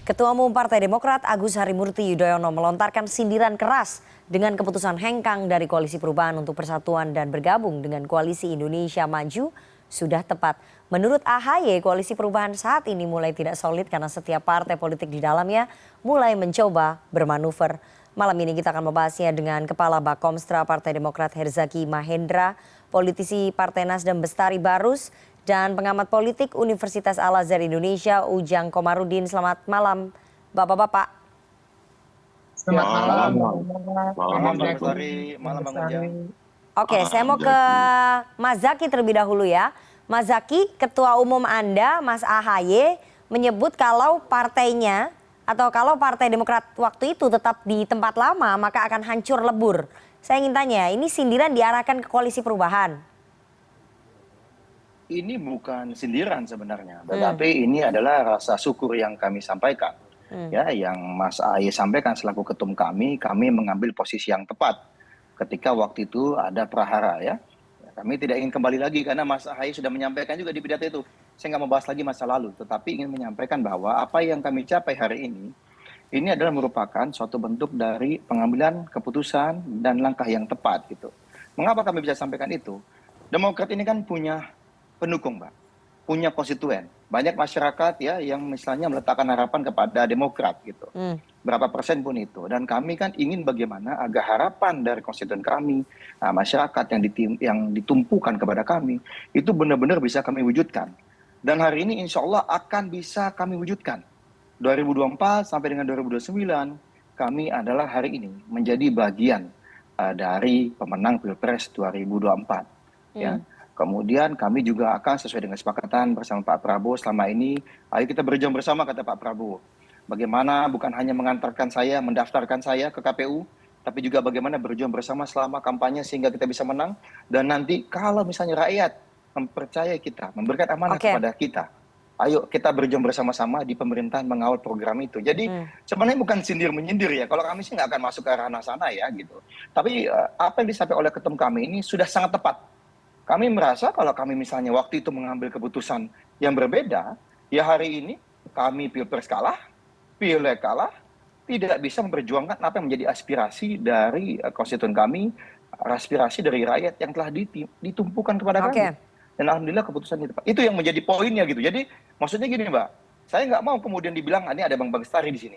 Ketua Umum Partai Demokrat Agus Harimurti Yudhoyono melontarkan sindiran keras dengan keputusan hengkang dari Koalisi Perubahan untuk Persatuan dan bergabung dengan Koalisi Indonesia Maju sudah tepat. Menurut AHY, Koalisi Perubahan saat ini mulai tidak solid karena setiap partai politik di dalamnya mulai mencoba bermanuver. Malam ini kita akan membahasnya dengan Kepala Bakomstra Partai Demokrat Herzaki Mahendra, politisi Partai Nasdem Bestari Barus, dan pengamat politik Universitas Al-Azhar Indonesia Ujang Komarudin. Selamat malam Bapak-Bapak. Selamat malam. Malam Bang Bestari, malam Bang Ujang. Oke, saya mau ke Mas Zaky terlebih dahulu ya. Mas Zaky, Ketua Umum Anda, Mas AHY, menyebut kalau partainya atau kalau Partai Demokrat waktu itu tetap di tempat lama maka akan hancur lebur. Saya ingin tanya, ini sindiran diarahkan ke Koalisi Perubahan? Ini bukan sindiran sebenarnya, tetapi ini adalah rasa syukur yang kami sampaikan. Ya, yang Mas AHY sampaikan selaku ketum kami mengambil posisi yang tepat ketika waktu itu ada prahara ya. Kami tidak ingin kembali lagi karena Mas AHY sudah menyampaikan juga di pidato itu. Saya nggak membahas lagi masa lalu, tetapi ingin menyampaikan bahwa apa yang kami capai hari ini adalah merupakan suatu bentuk dari pengambilan keputusan dan langkah yang tepat gitu. Mengapa kami bisa sampaikan itu? Demokrat ini kan punya pendukung, Mbak, punya konstituen. Banyak masyarakat ya yang misalnya meletakkan harapan kepada Demokrat gitu. Berapa persen pun itu. Dan kami kan ingin bagaimana agar harapan dari konstituen kami, masyarakat yang ditumpukan kepada kami, itu benar-benar bisa kami wujudkan. Dan hari ini insya Allah akan bisa kami wujudkan. 2024 sampai dengan 2029, kami adalah hari ini menjadi bagian dari pemenang Pilpres 2024. Ya. Kemudian kami juga akan sesuai dengan kesepakatan bersama Pak Prabowo selama ini, ayo kita berjuang bersama, kata Pak Prabowo. Bagaimana bukan hanya mengantarkan saya, mendaftarkan saya ke KPU, tapi juga bagaimana berjuang bersama selama kampanye sehingga kita bisa menang. Dan nanti kalau misalnya rakyat mempercayai kita, memberikan amanah kepada kita, ayo kita berjuang bersama-sama di pemerintahan mengawal program itu. Jadi sebenarnya bukan sindir-menyindir ya, kalau kami sih nggak akan masuk ke ranah sana ya gitu. Tapi apa yang disampaikan oleh ketum kami ini sudah sangat tepat. Kami merasa kalau kami misalnya waktu itu mengambil keputusan yang berbeda, ya hari ini kami Pilpres kalah, Pileg kalah, tidak bisa memperjuangkan apa yang menjadi aspirasi dari konstituen kami, aspirasi dari rakyat yang telah ditumpukan kepada kami. Dan alhamdulillah keputusan itu, Pak. Itu yang menjadi poinnya gitu. Jadi maksudnya gini, Mbak, saya nggak mau kemudian dibilang ini ada Bang Bestari di sini.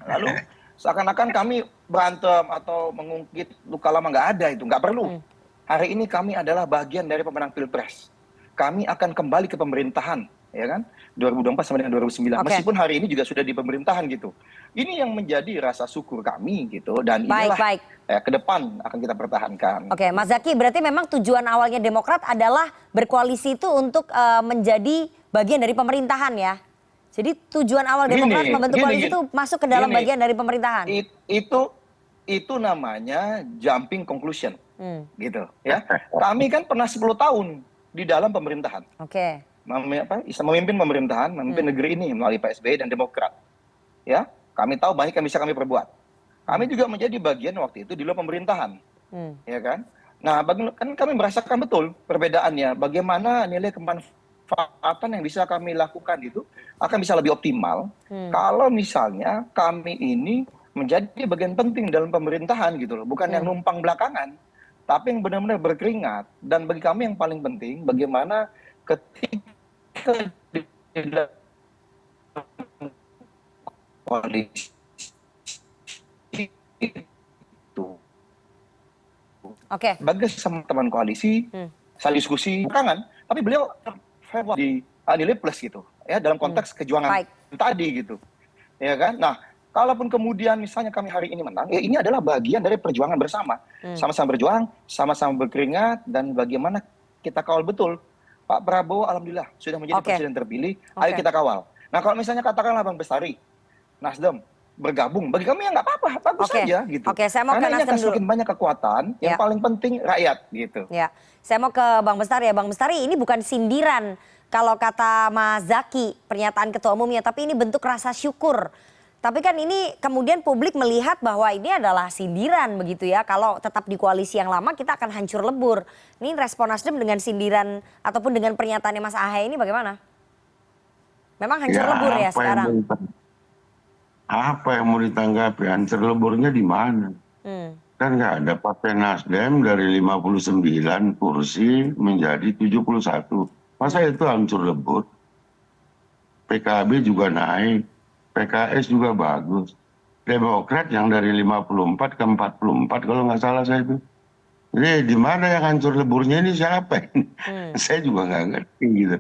Lalu seakan-akan kami berantem atau mengungkit luka lama, nggak ada itu, nggak perlu. Hari ini kami adalah bagian dari pemenang Pilpres. Kami akan kembali ke pemerintahan, ya kan? 2024 sampai dengan 2009. Meskipun hari ini juga sudah di pemerintahan gitu. Ini yang menjadi rasa syukur kami gitu. Dan inilah ke depan akan kita pertahankan. Oke, Mas Zaky, berarti memang tujuan awalnya Demokrat adalah berkoalisi itu untuk menjadi bagian dari pemerintahan ya? Jadi tujuan awal Demokrat membentuk koalisi itu masuk ke dalam bagian dari pemerintahan? Itu namanya jumping conclusion. Gitu ya. Kami kan pernah 10 tahun di dalam pemerintahan. Memimpin pemerintahan, memimpin negeri ini melalui Pak SBY dan Demokrat. Ya, kami tahu banyak yang bisa kami perbuat. Kami juga menjadi bagian waktu itu di luar pemerintahan. Ya kan? Nah, kan kami merasakan betul perbedaannya, bagaimana nilai kemanfaatan yang bisa kami lakukan itu akan bisa lebih optimal kalau misalnya kami ini menjadi bagian penting dalam pemerintahan gitu loh, bukan yang numpang belakangan, tapi yang benar-benar berkeringat. Dan bagi kami yang paling penting, bagaimana ketika di koalisi itu, bagi sama teman koalisi, saling diskusi, belakangan, tapi beliau di nilai plus gitu, ya dalam konteks kejuangan tadi gitu, ya kan? Nah, kalaupun kemudian misalnya kami hari ini menang, ya ini adalah bagian dari perjuangan bersama. Sama-sama berjuang, sama-sama berkeringat, dan bagaimana kita kawal betul. Pak Prabowo alhamdulillah sudah menjadi presiden terpilih, ayo kita kawal. Nah kalau misalnya katakanlah Bang Bestari, Nasdem bergabung, bagi kami ya nggak apa-apa, bagus saja gitu. Saya mau karena ke ini akan Nasdem semakin banyak kekuatan, yang paling penting rakyat gitu. Ya, saya mau ke Bang Bestari ya. Bang Bestari, ini bukan sindiran kalau kata Mas Zaky, pernyataan ketua umumnya, tapi ini bentuk rasa syukur. Tapi kan ini kemudian publik melihat bahwa ini adalah sindiran begitu ya. Kalau tetap di koalisi yang lama kita akan hancur lebur. Ini respon Nasdem dengan sindiran ataupun dengan pernyataannya Mas AHY ini bagaimana? Memang hancur lebur ya sekarang? Apa yang mau ditanggapi? Hancur leburnya di mana? Hmm. Kan nggak ada. Partai Nasdem dari 59 kursi menjadi 71. Masa itu hancur lebur? PKB juga naik, PKS juga bagus. Demokrat yang dari 54 ke 44 kalau nggak salah saya itu. Jadi di mana yang hancur leburnya ini siapa ini? Saya juga nggak ngerti gitu.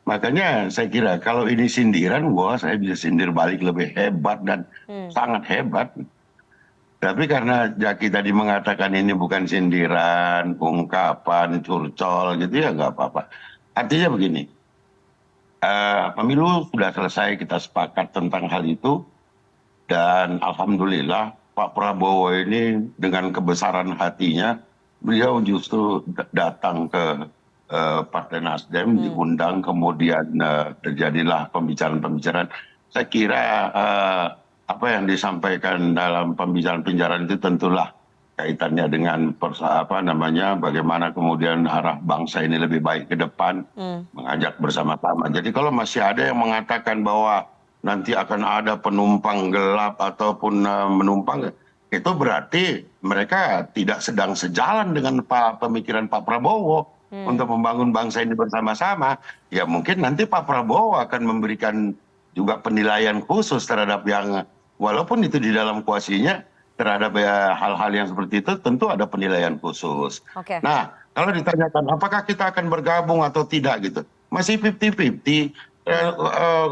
Makanya saya kira kalau ini sindiran, wah saya bisa sindir balik lebih hebat dan sangat hebat. Tapi karena Jaki tadi mengatakan ini bukan sindiran, ungkapan, curcol gitu ya nggak apa-apa. Artinya begini, pemilu sudah selesai, kita sepakat tentang hal itu. Dan alhamdulillah Pak Prabowo ini dengan kebesaran hatinya, beliau justru datang ke Partai Nasdem, diundang, kemudian terjadilah pembicaraan-pembicaraan. Saya kira apa yang disampaikan dalam pembicaraan-pembicaraan itu tentulah kaitannya dengan bagaimana kemudian arah bangsa ini lebih baik ke depan, mengajak bersama-sama. Jadi kalau masih ada yang mengatakan bahwa nanti akan ada penumpang gelap ataupun menumpang, itu berarti mereka tidak sedang sejalan dengan pemikiran Pak Prabowo untuk membangun bangsa ini bersama-sama. Ya mungkin nanti Pak Prabowo akan memberikan juga penilaian khusus terhadap yang, walaupun itu di dalam kuasinya, terhadap hal-hal yang seperti itu tentu ada penilaian khusus. Oke. Nah, kalau ditanyakan apakah kita akan bergabung atau tidak gitu, masih 50-50.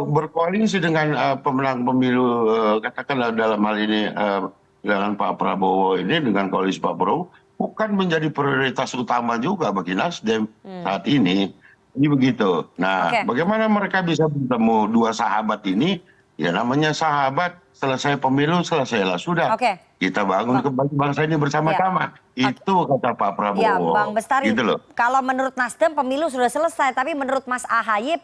Berkoalisi dengan pemenang pemilu, katakanlah dalam hal ini dengan Pak Prabowo ini, dengan koalisi Pak Prabowo, bukan menjadi prioritas utama juga bagi Nasdem saat ini. Ini begitu. Nah, Oke. bagaimana mereka bisa bertemu dua sahabat ini? Ya namanya sahabat, selesai pemilu, selesailah. Sudah. Oke. Kita bangun kembali bangsa ini bersama-sama. Itu kata Pak Prabowo. Ya, Bang Bestari, Gitu loh. kalau menurut Nasdem pemilu sudah selesai, tapi menurut Mas AHY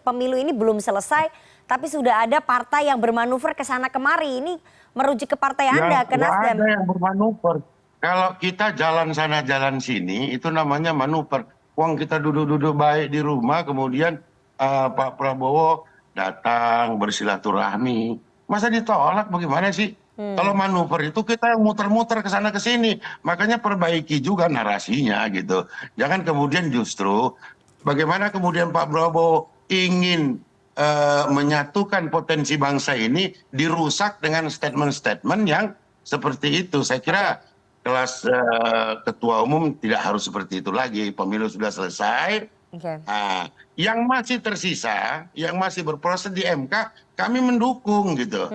pemilu ini belum selesai, tapi sudah ada partai yang bermanuver ke sana kemari. Ini merujuk ke partai Anda, ke Nggak Nasdem. ada yang bermanuver. Kalau kita jalan sana jalan sini, itu namanya manuver. Uang kita duduk-duduk baik di rumah, kemudian Pak Prabowo datang bersilaturahmi. Masa ditolak bagaimana sih? Kalau manuver itu kita yang muter-muter ke sana ke sini. Makanya perbaiki juga narasinya gitu. Jangan kemudian justru bagaimana kemudian Pak Prabowo ingin menyatukan potensi bangsa ini dirusak dengan statement-statement yang seperti itu. Saya kira kelas ketua umum tidak harus seperti itu lagi. Pemilu sudah selesai. Oke. Nah, yang masih tersisa, yang masih berproses di MK, kami mendukung gitu.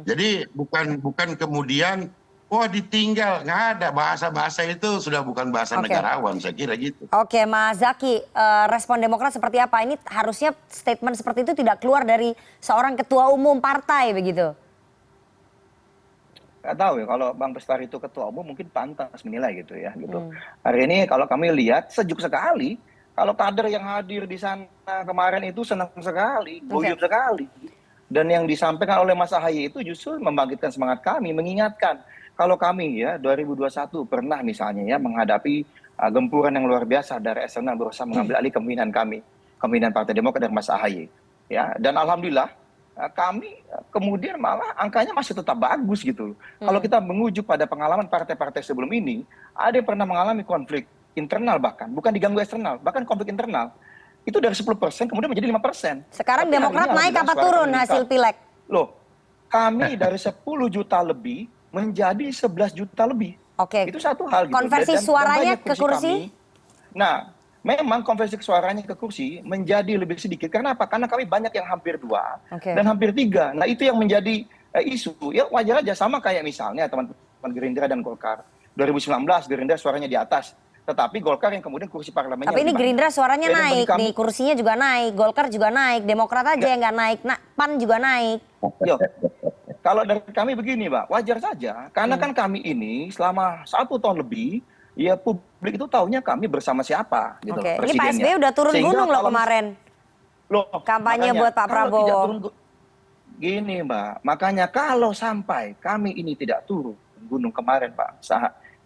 Jadi bukan kemudian wah ditinggal, nggak ada, bahasa-bahasa itu sudah bukan bahasa Oke. negarawan, saya kira gitu. Oke, Mas Zaky, respon Demokrat seperti apa? Ini harusnya statement seperti itu tidak keluar dari seorang ketua umum partai begitu. Nggak tahu ya, kalau Bang Bestari itu ketua umum mungkin pantas menilai gitu ya gitu. Hari ini kalau kami lihat sejuk sekali, kalau kader yang hadir di sana kemarin itu senang sekali, guyup sekali. Dan yang disampaikan oleh Mas AHY itu justru membangkitkan semangat kami, mengingatkan kalau kami ya 2021 pernah misalnya ya menghadapi gempuran yang luar biasa dari eksternal berusaha mengambil alih kepemimpinan kami, kepemimpinan Partai Demokrat dari Mas AHY. Ya, dan alhamdulillah kami kemudian malah angkanya masih tetap bagus gitu. Kalau kita mengujuk pada pengalaman partai-partai sebelum ini, ada yang pernah mengalami konflik internal bahkan, bukan diganggu eksternal, bahkan konflik internal. Itu dari 10% kemudian menjadi 5%. Sekarang Tapi hari Demokrat ini naik apa alhamdulillah suara turun kami meningkat. hasil pileg? Loh, kami dari 10 juta lebih menjadi 11 juta lebih. Oke. Itu satu hal gitu. Konversi suaranya banyak ke kursi? Nah, memang konversi suaranya ke kursi menjadi lebih sedikit. Karena apa? Karena kami banyak yang hampir 2 Oke. dan hampir 3. Nah, itu yang menjadi isu. Ya wajar aja, sama kayak misalnya teman-teman Gerindra dan Golkar. 2019 Gerindra suaranya di atas. Tetapi Golkar yang kemudian kursi parlemennya Tapi ini lebih Gerindra banyak. suaranya Dan bagi naik kami- nih, kursinya juga naik, Golkar juga naik, Demokrat aja yang nggak naik, PAN juga naik. Yo, kalau dari kami begini, Mbak, wajar saja. Karena kan kami ini selama 1 tahun lebih, ya publik itu taunya kami bersama siapa, gitu Oke, loh, ini Pak presidennya. SBY udah turun Sehingga gunung loh kalau kemarin. Loh, Kampanye makanya, buat Pak kalau Prabowo. tidak turun gini, Mbak, makanya kalau sampai kami ini tidak turun gunung kemarin, Pak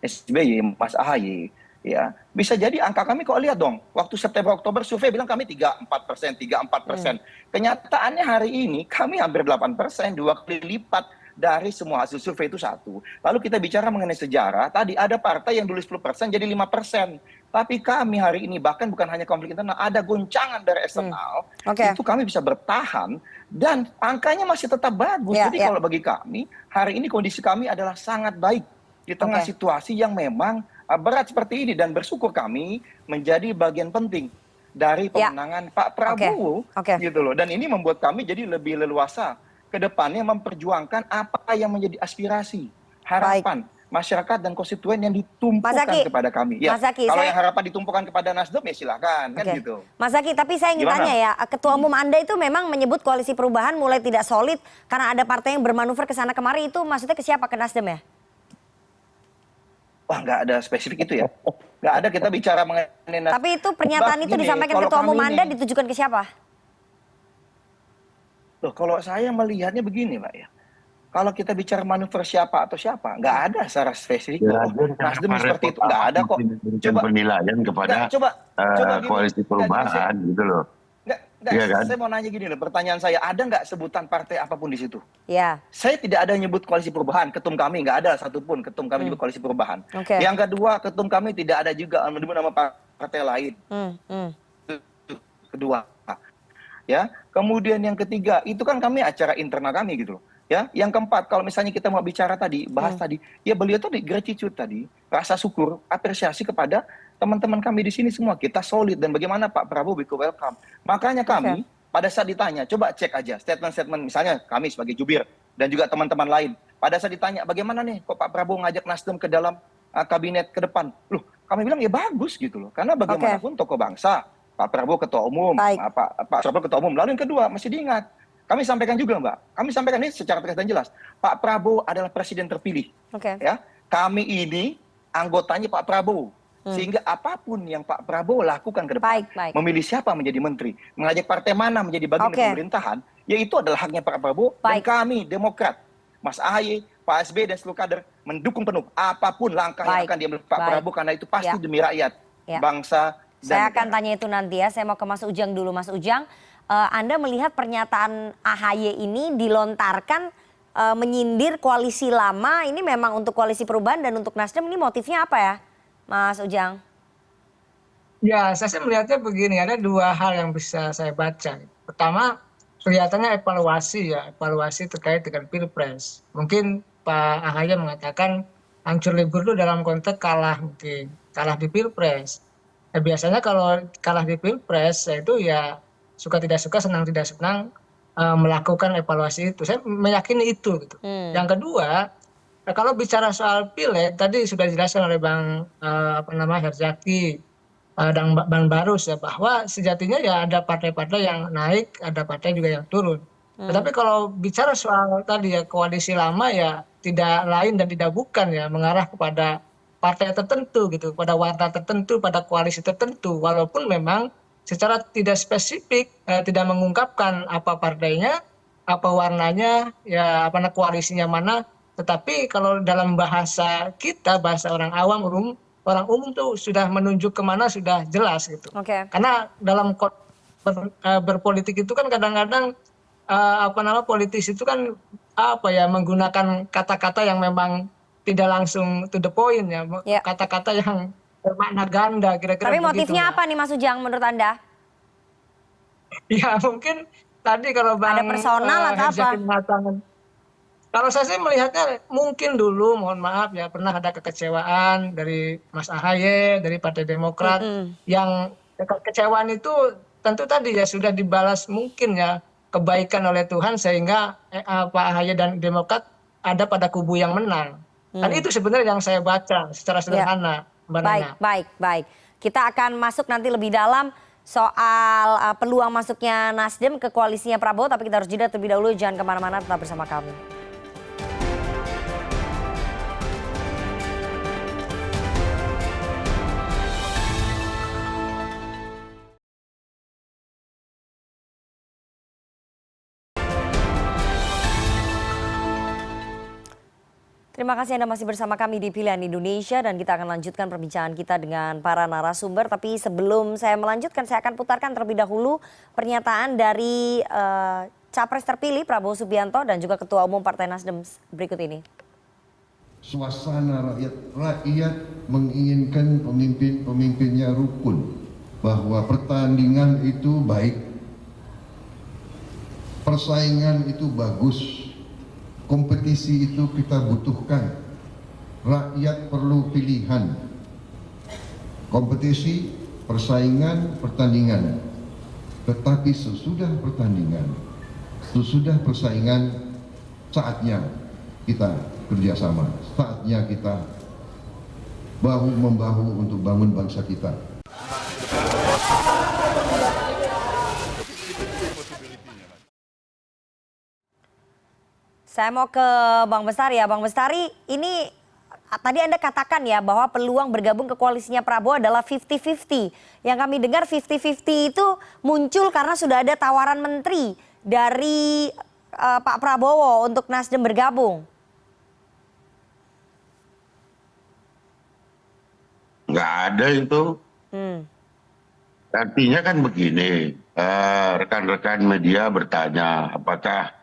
SBY, Mas AHY, ya bisa jadi angka kami kok lihat dong, waktu September Oktober survei bilang kami 34%, 34%. Kenyataannya hari ini kami hampir 8%, 2 kali lipat dari semua hasil survei itu satu. Lalu kita bicara mengenai sejarah, tadi ada partai yang dulu 10% jadi 5%. Tapi kami hari ini bahkan bukan hanya konflik internal, ada goncangan dari eksternal, Oke. itu kami bisa bertahan dan angkanya masih tetap bagus. Ya, Jadi ya. kalau bagi kami, hari ini kondisi kami adalah sangat baik di tengah Oke. situasi yang memang berat seperti ini, dan bersyukur kami menjadi bagian penting dari Ya. pemenangan Pak Prabowo, Oke. gitu loh. Dan ini membuat kami jadi lebih leluasa ke depannya memperjuangkan apa yang menjadi aspirasi, harapan masyarakat dan konstituen yang Mas ditumpukan Zaky, kepada kami. Ya, Mas Zaky, kalau saya- yang harapan ditumpukan kepada Nasdem ya silakan, kan Oke. gitu. Mas Zaky, tapi saya ingin Gimana? tanya ya, Ketua Umum Anda itu memang menyebut koalisi perubahan mulai tidak solid karena ada partai yang bermanuver ke sana kemari, itu maksudnya ke siapa? Ke Nasdem ya? Wah, nggak ada spesifik itu ya. Nggak ada, kita bicara mengenai Nasdem. Tapi itu pernyataan itu Gini, disampaikan kalau Ketua Umum kami Anda ini- ditujukan ke siapa? Loh, kalau saya melihatnya begini, Mbak ya. Kalau kita bicara manuver siapa atau siapa, nggak ada secara spesifik. Ya, Oh, dia Nasdem kenapa seperti repot itu, nggak ada kok. memberikan Coba penilaian kepada nggak, coba gini, koalisi nggak, perubahan gitu loh. nggak, Iya kan? saya mau nanya gini loh, pertanyaan saya, ada nggak sebutan partai apapun di situ? Ya. Saya tidak ada nyebut koalisi perubahan, ketum kami nggak ada satupun ketum kami nyebut koalisi perubahan. Oke. Yang kedua, ketum kami tidak ada juga menyebut nama partai lain. Kedua, ya. Kemudian yang ketiga, itu kan kami acara internal kami gitu loh. Ya, yang keempat, kalau misalnya kita mau bicara tadi, bahas tadi, ya beliau tadi gratitude tadi, rasa syukur, apresiasi kepada teman-teman kami di sini semua. Kita solid dan bagaimana Pak Prabowo we welcome. Makanya kami pada saat ditanya, coba cek aja statement-statement misalnya kami sebagai jubir dan juga teman-teman lain. Pada saat ditanya, bagaimana nih kok Pak Prabowo ngajak Nasdem ke dalam kabinet ke depan? Loh, kami bilang ya bagus gitu loh. Karena bagaimanapun tokoh bangsa, Pak Prabowo ketua umum, Baik. Pak Prabowo ketua umum. Lalu yang kedua, masih diingat, kami sampaikan juga Mbak, kami sampaikan ini secara tegas dan jelas, Pak Prabowo adalah presiden terpilih. Oke. Ya, kami ini anggotanya Pak Prabowo. Sehingga apapun yang Pak Prabowo lakukan ke depan, Baik. memilih siapa menjadi menteri, mengajak partai mana menjadi bagian dari pemerintahan, ya itu adalah haknya Pak Prabowo. Dan kami Demokrat, Mas Ahaye, Pak SBY dan seluruh kader mendukung penuh apapun langkah yang akan diambil Pak Prabowo, karena itu pasti demi rakyat, bangsa. Saya akan tanya itu nanti ya. Saya mau ke Mas Ujang dulu. Mas Ujang, Anda melihat pernyataan AHY ini dilontarkan menyindir koalisi lama, ini memang untuk koalisi perubahan dan untuk Nasdem, ini motifnya apa ya, Mas Ujang? Ya, saya sih melihatnya begini, ada dua hal yang bisa saya baca. Pertama, kelihatannya evaluasi terkait dengan Pilpres. Mungkin Pak AHY mengatakan hancur lebur itu dalam konteks kalah di Pilpres. Nah, biasanya kalau kalah di Pilpres, itu ya suka tidak suka, senang tidak senang melakukan evaluasi itu. Saya meyakini itu. Gitu. Yang kedua, kalau bicara soal pileg, tadi sudah dijelaskan oleh Bang Herzaki dan Bang Barus ya, bahwa sejatinya ya ada partai-partai yang naik, ada partai juga yang turun. Tetapi kalau bicara soal tadi ya koalisi lama ya tidak lain dan tidak bukan ya mengarah kepada partai tertentu gitu, pada warna tertentu, pada koalisi tertentu, walaupun memang secara tidak spesifik tidak mengungkapkan apa partainya, apa warnanya, ya apa koalisinya mana. Tetapi kalau dalam bahasa kita, bahasa orang awam, orang umum tuh sudah menunjuk kemana sudah jelas gitu. Karena dalam berpolitik itu kan kadang-kadang politisi itu kan menggunakan kata-kata yang memang tidak langsung to the point ya, kata-kata yang bermakna ganda kira-kira. Tapi motifnya apa nih Mas Ujang menurut Anda? Ya mungkin tadi kalau Bang ada personal atau apa? Kalau saya sih melihatnya mungkin dulu, mohon maaf ya, pernah ada kekecewaan dari Mas AHY, dari Partai Demokrat, yang kekecewaan itu tentu tadi ya sudah dibalas mungkin ya kebaikan oleh Tuhan sehingga Pak AHY dan Demokrat ada pada kubu yang menang. Dan itu sebenarnya yang saya baca secara sederhana, Mbak Nana. Baik. Kita akan masuk nanti lebih dalam soal peluang masuknya Nasdem ke koalisinya Prabowo, tapi kita harus jeda terlebih dahulu. Jangan kemana-mana, tetap bersama kami. Terima kasih Anda masih bersama kami di Pilihan Indonesia dan kita akan lanjutkan perbincangan kita dengan para narasumber. Tapi sebelum saya melanjutkan, saya akan putarkan terlebih dahulu pernyataan dari Capres terpilih Prabowo Subianto dan juga Ketua Umum Partai Nasdem berikut ini. Suasana rakyat menginginkan pemimpinnya rukun, bahwa pertandingan itu baik, persaingan itu bagus. Kompetisi itu kita butuhkan. Rakyat perlu pilihan. Kompetisi, persaingan, pertandingan. Tetapi sesudah pertandingan, sesudah persaingan, saatnya kita kerjasama. Saatnya kita bahu-membahu untuk bangun bangsa kita. Saya mau ke Bang Bestari ya. Bang Bestari, ini tadi Anda katakan ya bahwa peluang bergabung ke koalisinya Prabowo adalah 50-50. Yang kami dengar 50-50 itu muncul karena sudah ada tawaran menteri dari Pak Prabowo untuk Nasdem bergabung. Nggak ada itu. Artinya kan begini, rekan-rekan media bertanya apakah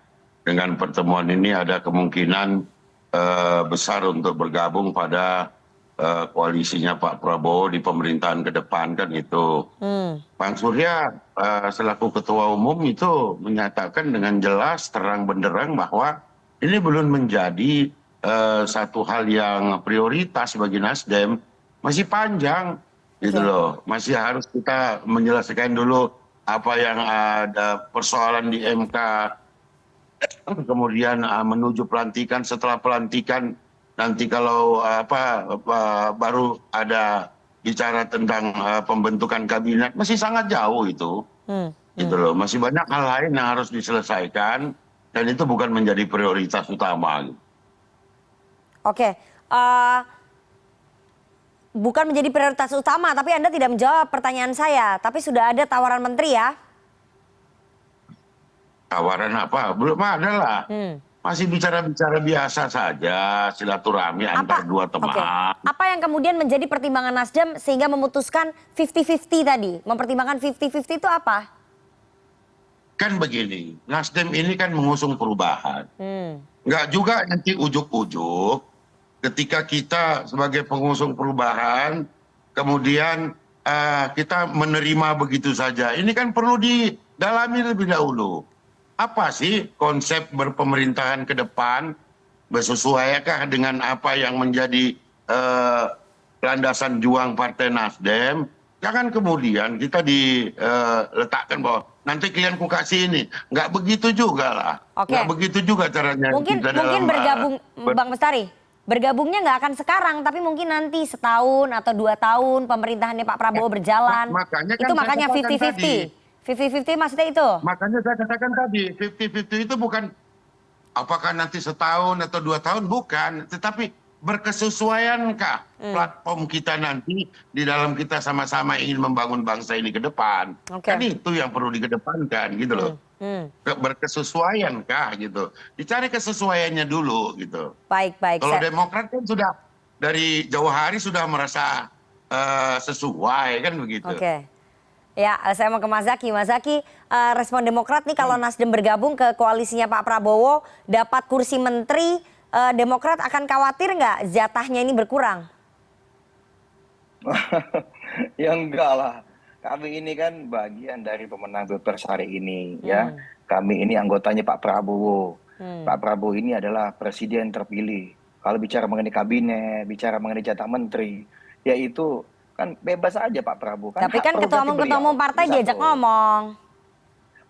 dengan pertemuan ini ada kemungkinan besar untuk bergabung pada koalisinya Pak Prabowo di pemerintahan ke depan, kan itu. Bang Surya selaku Ketua Umum itu menyatakan dengan jelas terang benderang bahwa ini belum menjadi satu hal yang prioritas bagi Nasdem. Masih panjang gitu loh, masih harus kita menyelesaikan dulu apa yang ada persoalan di MK, kemudian menuju pelantikan. Setelah pelantikan nanti kalau baru ada bicara tentang pembentukan kabinet, masih sangat jauh itu. Gitu loh, masih banyak hal lain yang harus diselesaikan dan itu bukan menjadi prioritas utama. Oke, bukan menjadi prioritas utama, tapi Anda tidak menjawab pertanyaan saya. Tapi sudah ada tawaran menteri ya? Tawaran apa? Belum ada lah. Masih bicara-bicara biasa saja, silaturahmi antar dua teman. Oke. Apa yang kemudian menjadi pertimbangan Nasdem sehingga memutuskan 50-50 tadi? Mempertimbangkan 50-50 itu apa? Kan begini, Nasdem ini kan mengusung perubahan. Nggak juga nanti ujuk-ujuk ketika kita sebagai pengusung perubahan, kemudian kita menerima begitu saja. Ini kan perlu didalami lebih dahulu. Apa sih konsep berpemerintahan ke depan? Bersesuaiakah dengan apa yang menjadi landasan juang Partai Nasdem? Jangan kemudian kita diletakkan bahwa nanti kalian ku kasih ini. Nggak begitu juga lah. Nggak begitu juga caranya. Mungkin bergabung, Bang Bestari. Bergabungnya nggak akan sekarang, tapi mungkin nanti setahun atau 2 tahun pemerintahannya Pak Prabowo berjalan. Itu makanya 50-50. 50-50 maksudnya itu? Makanya saya katakan tadi, 50-50 itu bukan apakah nanti setahun atau 2 tahun, bukan. Tetapi berkesesuaiankah platform kita nanti di dalam kita sama-sama ingin membangun bangsa ini ke depan. Kan itu yang perlu dikedepankan gitu loh. Berkesesuaiankah gitu. Dicari kesesuaiannya dulu gitu. Baik. Kalau Demokrat kan sudah dari jauh hari sudah merasa sesuai kan begitu. Oke. Ya, saya mau ke Mas Zaky. Mas Zaky, respon Demokrat nih kalau Nasdem bergabung ke koalisinya Pak Prabowo, dapat kursi menteri, Demokrat akan khawatir nggak jatahnya ini berkurang? Ya enggak lah. Kami ini kan bagian dari pemenang Pilpres hari ini ya. Kami ini anggotanya Pak Prabowo. Pak Prabowo ini adalah presiden terpilih. Kalau bicara mengenai kabinet, bicara mengenai jatah menteri, ya itu kan bebas aja Pak Prabowo. Tapi kan ketua umum partai diajak ngomong.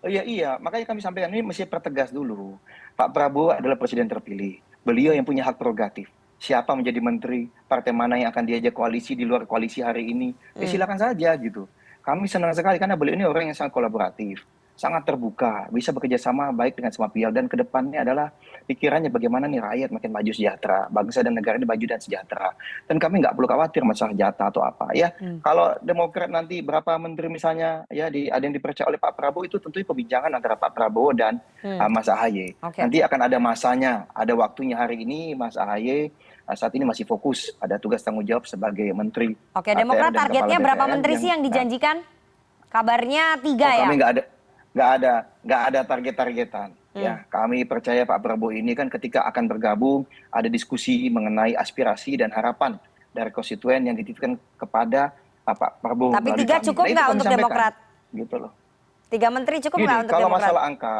Oh iya, makanya kami sampaikan ini mesti pertegas dulu. Pak Prabowo adalah presiden terpilih. Beliau yang punya hak prerogatif. Siapa menjadi menteri, partai mana yang akan diajak koalisi di luar koalisi hari ini, ya silakan saja gitu. Kami senang sekali karena beliau ini orang yang sangat kolaboratif, sangat terbuka, bisa bekerja sama baik dengan semua pihak dan kedepannya adalah pikirannya bagaimana nih rakyat makin maju sejahtera, bangsa dan negara ini maju dan sejahtera. Dan kami nggak perlu khawatir masalah jatah atau apa. Ya, kalau Demokrat nanti berapa menteri misalnya ya ada yang dipercaya oleh Pak Prabowo, itu tentunya pembincangan antara Pak Prabowo dan Mas AHY. Oke. Nanti akan ada masanya, ada waktunya. Hari ini Mas AHY saat ini masih fokus ada tugas tanggung jawab sebagai menteri. Oke, ATR Demokrat dan targetnya Kepala berapa BPN menteri sih yang dijanjikan? Kabarnya 3 ya? Kami nggak ada target-targetan. Ya, kami percaya Pak Prabowo ini kan ketika akan bergabung ada diskusi mengenai aspirasi dan harapan dari konstituen yang dititipkan kepada Pak Prabowo. Tapi melalui 3 kami. cukup Nah, itu nggak kami untuk sampaikan. Demokrat? Gitu loh. 3 menteri cukup Gini, nggak untuk kalau Demokrat? masalah angka,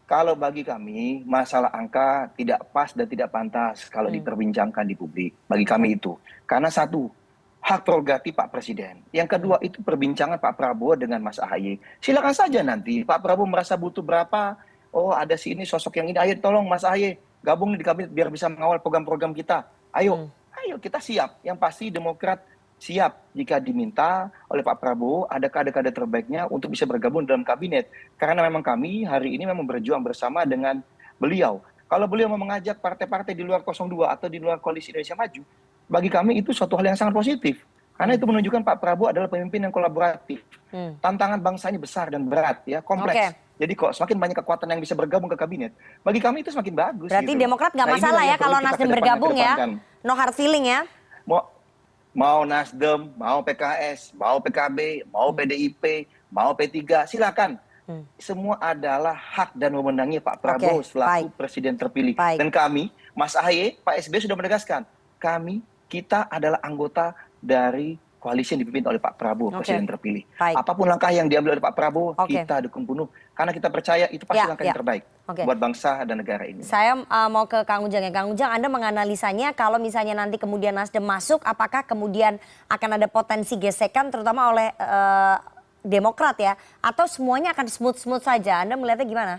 kalau bagi kami masalah angka tidak pas dan tidak pantas kalau diperbincangkan di publik. Bagi kami itu, karena satu, hak prerogatif Pak Presiden. Yang kedua itu perbincangan Pak Prabowo dengan Mas AHY. Silakan saja nanti Pak Prabowo merasa butuh berapa, oh ada si ini sosok yang ini, ayo tolong Mas AHY gabung di kabinet biar bisa mengawal program-program kita. Ayo kita siap. Yang pasti Demokrat siap jika diminta oleh Pak Prabowo ada kader-kader terbaiknya untuk bisa bergabung dalam kabinet. Karena memang kami hari ini memang berjuang bersama dengan beliau. Kalau beliau mau mengajak partai-partai di luar 02 atau di luar Koalisi Indonesia Maju, bagi kami itu suatu hal yang sangat positif. Karena itu menunjukkan Pak Prabowo adalah pemimpin yang kolaboratif. Tantangan bangsa ini besar dan berat, ya, kompleks. Oke. Jadi kok semakin banyak kekuatan yang bisa bergabung ke kabinet, bagi kami itu semakin bagus. Berarti gitu. Demokrat nggak Nah, masalah inilah ya yang perlu kalau kita Nasdem bergabung ya? kedepankan. No hard feeling ya? Mau Nasdem, mau PKS, mau PKB, mau PDIP, mau P3, silakan. Semua adalah hak dan wewenangnya Pak Prabowo selaku presiden terpilih. Baik. Dan kami, Mas AHY, Pak SBY sudah menegaskan, kita adalah anggota dari koalisi yang dipimpin oleh Pak Prabowo, presiden terpilih. Baik. Apapun langkah yang diambil oleh Pak Prabowo, Oke. kita dukung penuh. Karena kita percaya itu pasti langkah yang terbaik Oke. buat bangsa dan negara ini. Saya mau ke Kang Ujang ya. Kang Ujang, Anda menganalisanya kalau misalnya nanti kemudian Nasdem masuk, apakah kemudian akan ada potensi gesekan terutama oleh Demokrat ya? Atau semuanya akan smooth-smooth saja? Anda melihatnya gimana?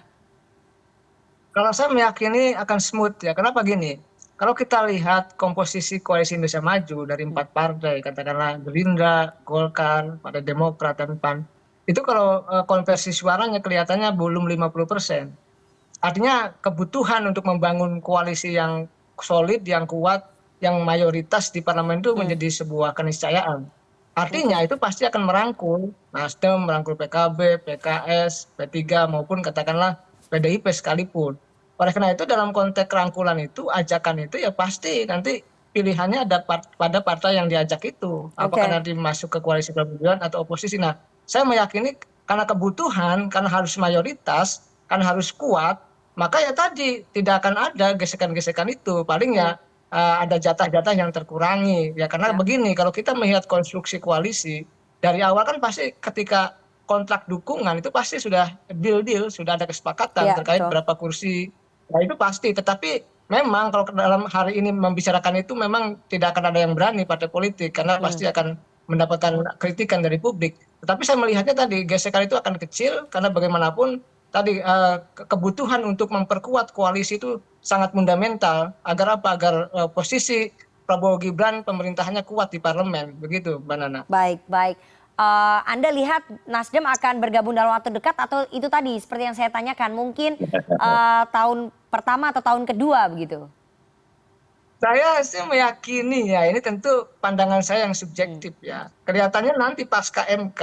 Kalau saya meyakini akan smooth ya. Kenapa gini? Kalau kita lihat komposisi Koalisi Indonesia Maju dari 4 partai, katakanlah Gerindra, Golkar, Partai Demokrat, dan PAN, itu kalau konversi suaranya kelihatannya belum 50%. Artinya kebutuhan untuk membangun koalisi yang solid, yang kuat, yang mayoritas di parlemen itu menjadi sebuah keniscayaan. Artinya itu pasti akan merangkul Nasdem, merangkul PKB, PKS, P3 maupun katakanlah PDIP sekalipun. Oleh karena itu dalam konteks rangkulan itu, ajakan itu ya pasti nanti pilihannya ada pada partai yang diajak itu. Apakah nanti masuk ke koalisi pemerintahan atau oposisi. Nah, saya meyakini karena kebutuhan, karena harus mayoritas, karena harus kuat, maka ya tadi tidak akan ada gesekan-gesekan itu. Paling ya ada jatah-jatah yang terkurangi. Ya karena begini, kalau kita melihat konstruksi koalisi, dari awal kan pasti ketika kontrak dukungan itu pasti sudah deal-deal, sudah ada kesepakatan terkait berapa kursi. Nah itu pasti, tetapi memang kalau dalam hari ini membicarakan itu memang tidak akan ada yang berani partai politik karena pasti akan mendapatkan kritikan dari publik. Tetapi saya melihatnya tadi gesekan itu akan kecil karena bagaimanapun tadi kebutuhan untuk memperkuat koalisi itu sangat fundamental agar apa? Agar posisi Prabowo Gibran pemerintahannya kuat di parlemen, begitu Mbak Nana. Baik, baik. Anda lihat Nasdem akan bergabung dalam waktu dekat atau itu tadi seperti yang saya tanyakan mungkin tahun pertama atau tahun kedua begitu? Saya sih meyakini ya, ini tentu pandangan saya yang subjektif ya. Kelihatannya nanti pasca MK,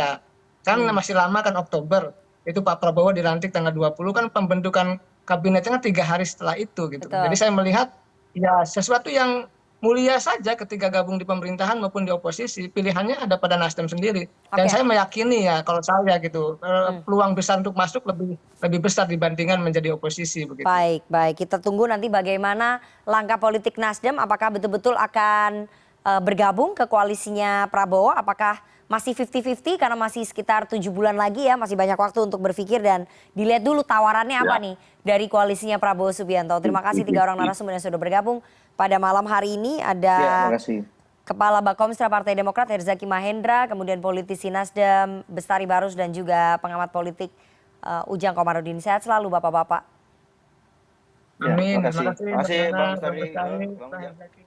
kan masih lama kan Oktober, itu Pak Prabowo dilantik tanggal 20 kan pembentukan kabinetnya 3 hari setelah itu gitu. Betul. Jadi saya melihat ya sesuatu yang mulia saja ketika gabung di pemerintahan maupun di oposisi, pilihannya ada pada Nasdem sendiri. Dan saya meyakini ya kalau saya gitu, peluang besar untuk masuk lebih besar dibandingkan menjadi oposisi begitu. Baik, baik. Kita tunggu nanti bagaimana langkah politik Nasdem, apakah betul-betul akan bergabung ke koalisinya Prabowo, apakah masih 50-50 karena masih sekitar 7 bulan lagi ya, masih banyak waktu untuk berpikir dan dilihat dulu tawarannya apa nih dari koalisinya Prabowo Subianto. Terima kasih 3 orang narasumber yang sudah bergabung pada malam hari ini. Ada Kepala Bakomstra Partai Demokrat Herzaki Mahendra, kemudian politisi Nasdem Bestari Barus dan juga pengamat politik Ujang Komarudin. Sehat selalu Bapak-bapak. Amin. Terima kasih. Terima kasih Bang Bang Bestari. Bestari.